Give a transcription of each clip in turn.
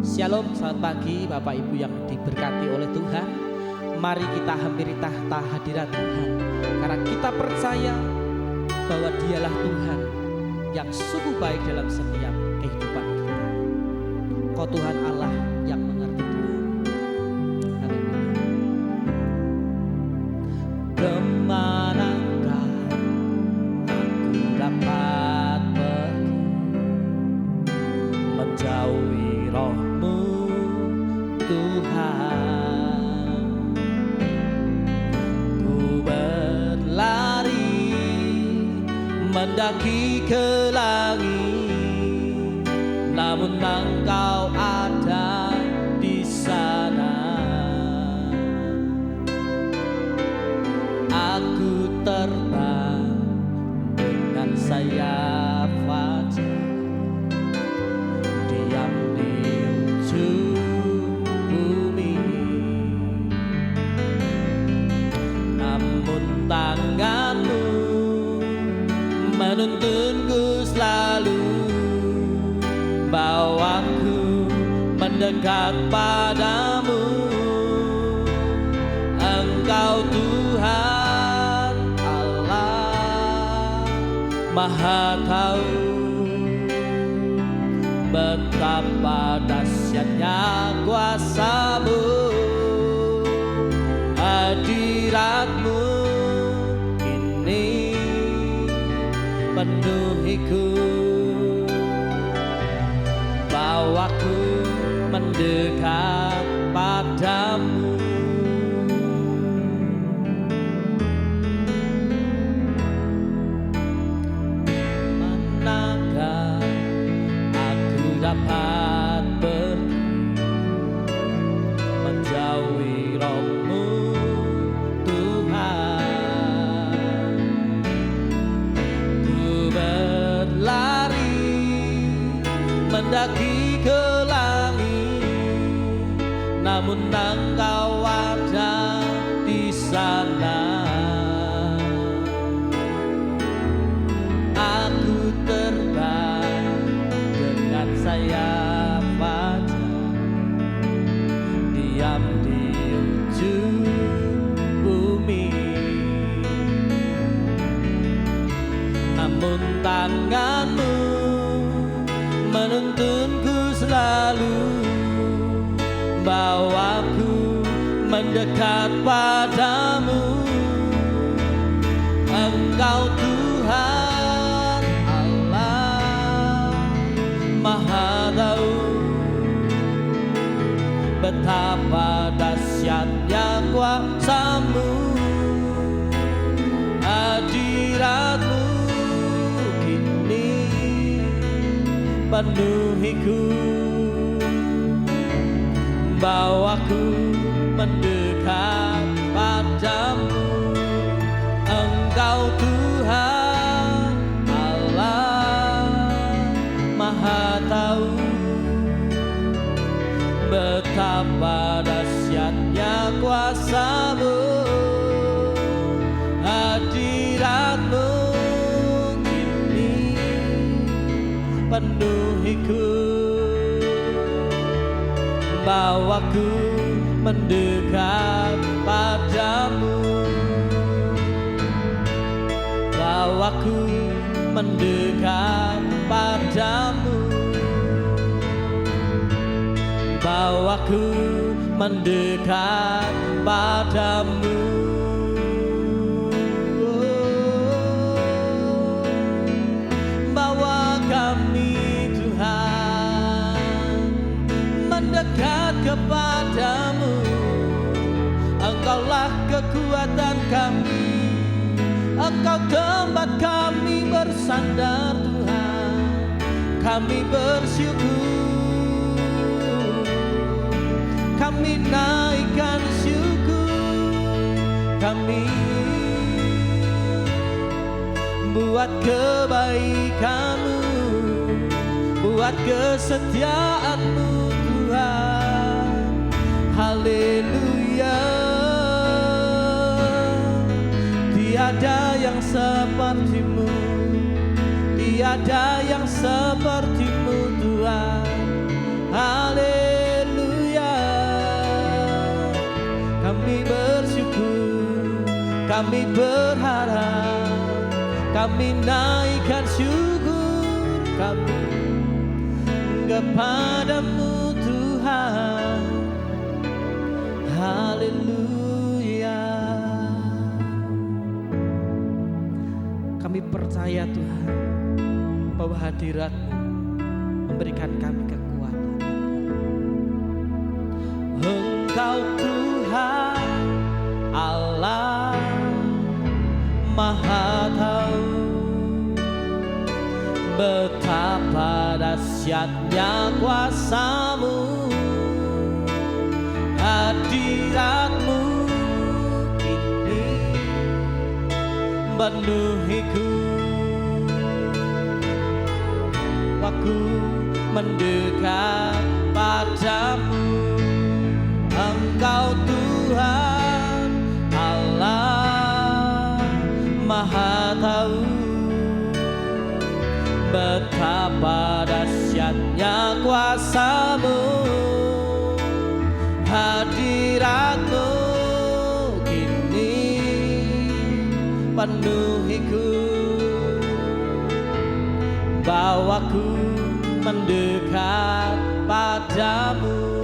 Shalom, selamat pagi Bapak Ibu yang diberkati oleh Tuhan. Mari kita hampiri tahta hadirat Tuhan, karena kita percaya bahwa Dialah Tuhan yang sungguh baik dalam setiap kehidupan kita. Kau Tuhan Allah yang mengerti Tuhan. Haleluya. Kemanakah aku dapat pergi menjauhi Roh-Mu Tuhan? Ku berlari mendaki ke langit, namun Engkau ada di sana. Aku terbang dengan sayap fajar, diam di ujung bumi, namun tangan-Mu menuntunku selalu, bawaku mendekat padamu. Engkau Tuhan Allah Maha Tahu, betapa dahsyatnya kuasa-Mu, hadirat-Mu ini penuhiku, bawaku mendekat padamu. Manakah aku dapat pergi menjauhi Roh-Mu Tuhan? Ku berlari mendaki ke langit, namun Engkau ada di sana. Aku terbang dengan sayap fajar, diam di ujung bumi, namun tangan-Mu menuntunku selalu, bawaku mendekat padamu. Engkau Tuhan Allah Maha Tahu, betapa dahsyatnya kuasa-Mu, hadirat-Mu kini penuhiku, bawaku mendekat padamu. Engkau Tuhan Allah Maha Tahu, betapa dahsyatnya kuasa-Mu, hadirat-Mu kini penuhiku, bawaku mendekat padamu, bawaku mendekat padamu, bawaku mendekat padamu. Bawa kami Tuhan mendekat kepadamu. Engkaulah kekuatan kami, Engkau tempat kami bersandar Tuhan. Kami bersyukur, kami naikkan syukur, kami buat kebaikan-Mu, buat kesetiaan-Mu Tuhan. Haleluya. Tiada yang seperti-Mu, tiada yang seperti-Mu Tuhan. Haleluya. Kami bersyukur, kami berharap, kami naikkan syukur kami kepadamu Tuhan. Haleluya. Kami percaya Tuhan bahwa hadirat-Mu memberikan kami kekuatan. Engkau Tuhan Allah Maha Tahu betapa dahsyatnya kuasa-Mu, hadirat-Mu kini memenuhiku. Aku mendekat padamu, Engkau Tuhan Allah Maha Tahu betapa dahsyatnya kuasa-Mu, hadirat-Mu kini penuhiku. Bawaku mendekat padamu,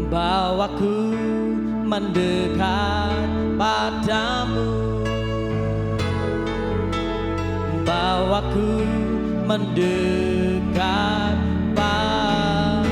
bawaku mendekat padamu, bawaku mendekat padamu.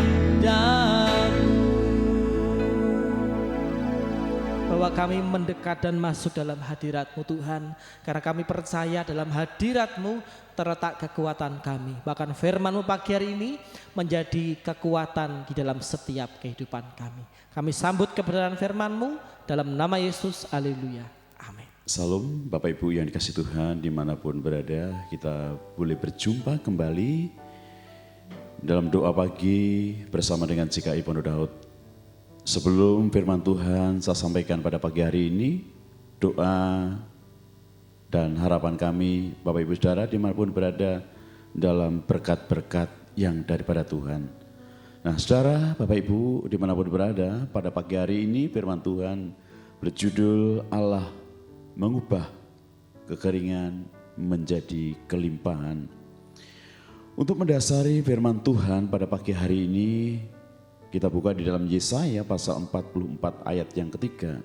Bahwa kami mendekat dan masuk dalam hadirat-Mu Tuhan, karena kami percaya dalam hadirat-Mu terletak kekuatan kami. Bahkan firman-Mu pagi hari ini menjadi kekuatan di dalam setiap kehidupan kami. Kami sambut kebenaran firman-Mu dalam nama Yesus. Haleluya. Amin. Salam Bapak Ibu yang dikasih Tuhan dimanapun berada, kita boleh berjumpa kembali dalam doa pagi bersama dengan GKI Pondok Daud. Sebelum firman Tuhan saya sampaikan pada pagi hari ini, doa dan harapan kami Bapak Ibu Saudara dimanapun berada dalam berkat-berkat yang daripada Tuhan. Nah saudara Bapak Ibu dimanapun berada, pada pagi hari ini firman Tuhan berjudul Allah mengubah kekeringan menjadi kelimpahan. Untuk mendasari firman Tuhan pada pagi hari ini, kita buka di dalam Yesaya pasal 44 ayat yang ketiga.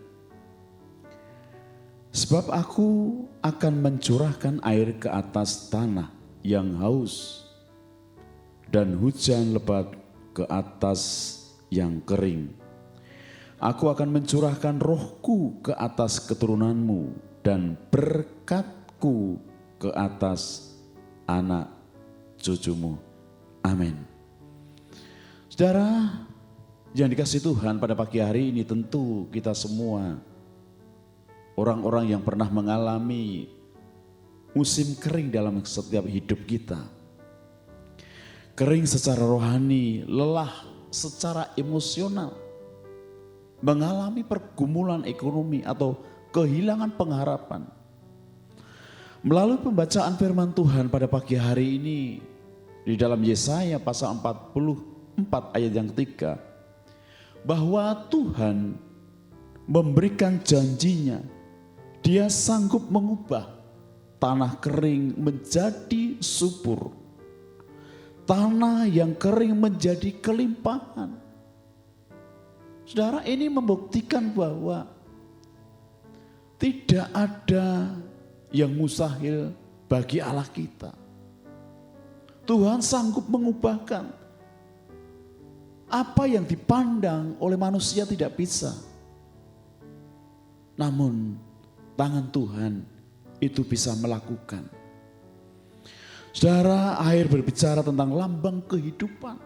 Sebab aku akan mencurahkan air ke atas tanah yang haus dan hujan lebat ke atas yang kering. Aku akan mencurahkan rohku ke atas keturunanmu dan berkatku ke atas anak cucumu. Amin. Saudara yang dikasih Tuhan, pada pagi hari ini tentu kita semua orang-orang yang pernah mengalami musim kering dalam setiap hidup kita. Kering secara rohani, lelah secara emosional, mengalami pergumulan ekonomi atau kehilangan pengharapan. Melalui pembacaan firman Tuhan pada pagi hari ini di dalam Yesaya pasal 44 ayat yang ketiga, bahwa Tuhan memberikan janjinya, Dia sanggup mengubah tanah kering menjadi subur, tanah yang kering menjadi kelimpahan. Saudara, ini membuktikan bahwa tidak ada yang mustahil bagi Allah kita. Tuhan sanggup mengubahkan apa yang dipandang oleh manusia tidak bisa. Namun tangan Tuhan itu bisa melakukan. Saudara, air berbicara tentang lambang kehidupan,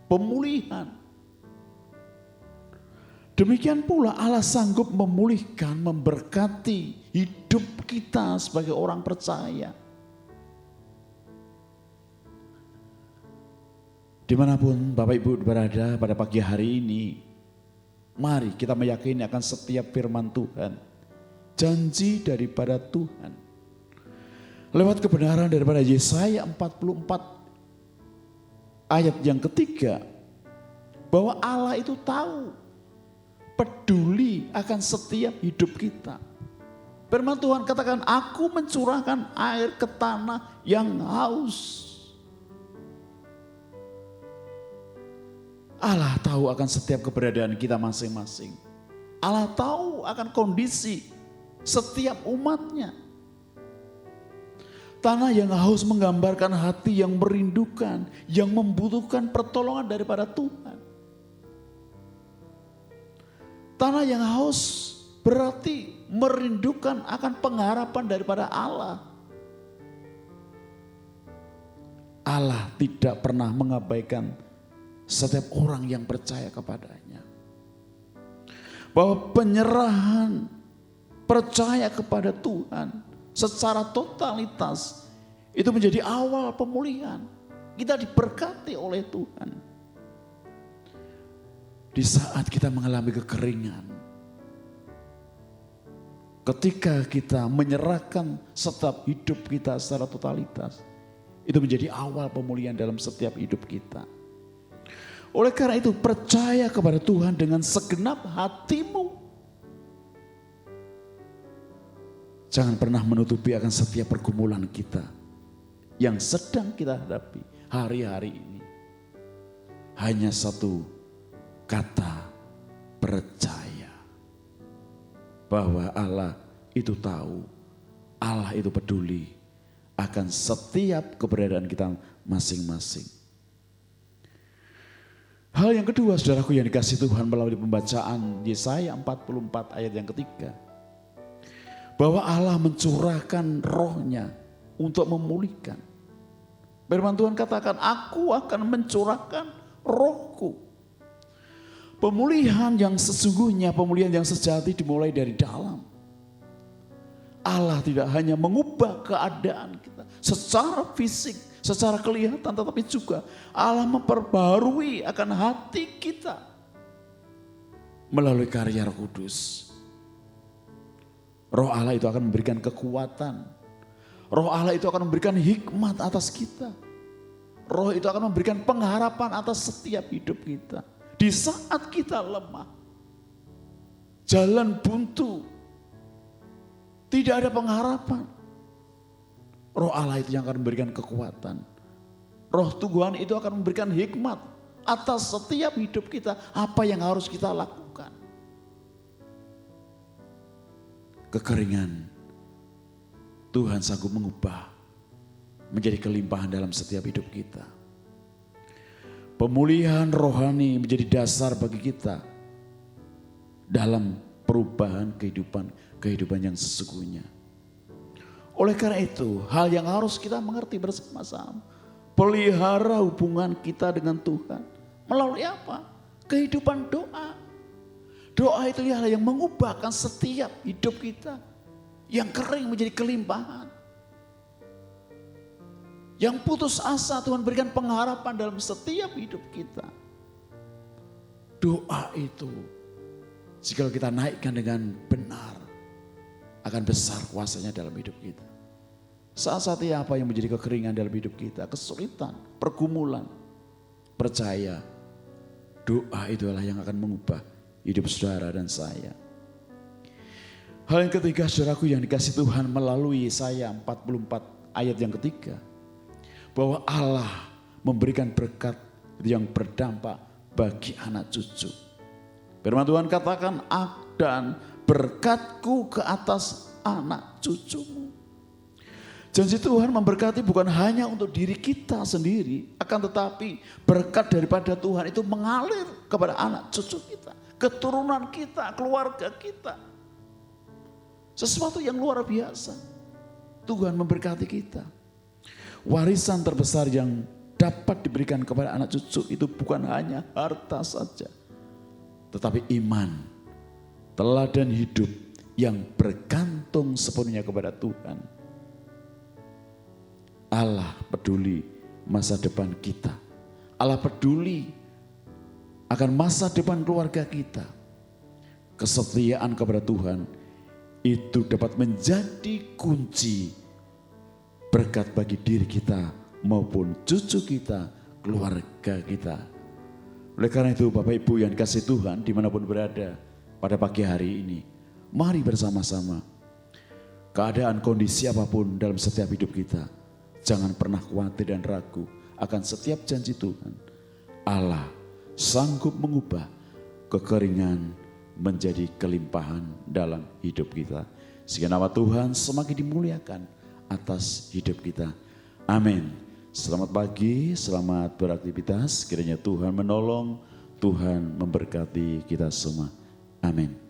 pemulihan. Demikian pula Allah sanggup memulihkan, memberkati hidup kita sebagai orang percaya. Dimanapun Bapak Ibu berada pada pagi hari ini, mari kita meyakini akan setiap firman Tuhan, janji daripada Tuhan. Lewat kebenaran daripada Yesaya 44 ayat yang ketiga, bahwa Allah itu tahu, peduli akan setiap hidup kita. Firman Tuhan katakan, aku mencurahkan air ke tanah yang haus. Allah tahu akan setiap keberadaan kita masing-masing. Allah tahu akan kondisi setiap umatnya. Tanah yang haus menggambarkan hati yang merindukan, yang membutuhkan pertolongan daripada Tuhan. Tanah yang haus berarti merindukan akan pengharapan daripada Allah. Allah tidak pernah mengabaikan setiap orang yang percaya kepadanya. Bahwa penyerahan percaya kepada Tuhan secara totalitas itu menjadi awal pemulihan. Kita diberkati oleh Tuhan. Di saat kita mengalami kekeringan, ketika kita menyerahkan setiap hidup kita secara totalitas, itu menjadi awal pemulihan dalam setiap hidup kita. Oleh karena itu, percaya kepada Tuhan dengan segenap hatimu. Jangan pernah menutupi akan setiap pergumulan kita yang sedang kita hadapi hari-hari ini. Hanya satu kata, percaya. Bahwa Allah itu tahu, Allah itu peduli akan setiap keberadaan kita masing-masing. Hal yang kedua, saudaraku yang dikasihi Tuhan, melalui pembacaan Yesaya 44 ayat yang ketiga. Bahwa Allah mencurahkan rohnya untuk memulihkan. Firman Tuhan katakan, aku akan mencurahkan rohku. Pemulihan yang sesungguhnya, pemulihan yang sejati dimulai dari dalam. Allah tidak hanya mengubah keadaan kita secara fisik, secara kelihatan, tetapi juga Allah memperbarui akan hati kita melalui karya Roh Kudus. Roh Allah itu akan memberikan kekuatan. Roh Allah itu akan memberikan hikmat atas kita. Roh itu akan memberikan pengharapan atas setiap hidup kita. Di saat kita lemah, jalan buntu, tidak ada pengharapan, Roh Allah itu yang akan memberikan kekuatan. Roh Tuhan itu akan memberikan hikmat atas setiap hidup kita. Apa yang harus kita lakukan? Kekeringan, Tuhan sanggup mengubah menjadi kelimpahan dalam setiap hidup kita. Pemulihan rohani menjadi dasar bagi kita dalam perubahan kehidupan yang sesungguhnya. Oleh karena itu, hal yang harus kita mengerti bersama-sama, pelihara hubungan kita dengan Tuhan melalui apa? Kehidupan doa. Doa itu hal yang mengubahkan setiap hidup kita yang kering menjadi kelimpahan. Yang putus asa, Tuhan berikan pengharapan dalam setiap hidup kita. Doa itu, jika kita naikkan dengan benar, akan besar kuasanya dalam hidup kita. Saat-saatnya apa yang menjadi kekeringan dalam hidup kita, kesulitan, pergumulan, percaya, doa itulah yang akan mengubah hidup saudara dan saya. Hal yang ketiga, saudaraku yang dikasihi Tuhan, melalui Yesaya 44 ayat yang ketiga, bahwa Allah memberikan berkat yang berdampak bagi anak cucu. Firman Tuhan katakan, dan berkatku ke atas anak cucumu. Janji Tuhan memberkati bukan hanya untuk diri kita sendiri, akan tetapi berkat daripada Tuhan itu mengalir kepada anak cucu kita, keturunan kita, keluarga kita. Sesuatu yang luar biasa. Tuhan memberkati kita. Warisan terbesar yang dapat diberikan kepada anak cucu itu bukan hanya harta saja, tetapi iman, teladan hidup yang bergantung sepenuhnya kepada Tuhan. Allah peduli masa depan kita. Allah peduli akan masa depan keluarga kita. Kesetiaan kepada Tuhan itu dapat menjadi kunci berkat bagi diri kita maupun cucu kita, keluarga kita. Oleh karena itu Bapak Ibu yang dikasihi Tuhan dimanapun berada pada pagi hari ini, mari bersama-sama, keadaan kondisi apapun dalam setiap hidup kita, jangan pernah khawatir dan ragu akan setiap janji Tuhan. Allah sanggup mengubah kekeringan menjadi kelimpahan dalam hidup kita, sehingga nama Tuhan semakin dimuliakan atas hidup kita. Amin. Selamat pagi, selamat beraktivitas. Kiranya Tuhan menolong, Tuhan memberkati kita semua. Amin.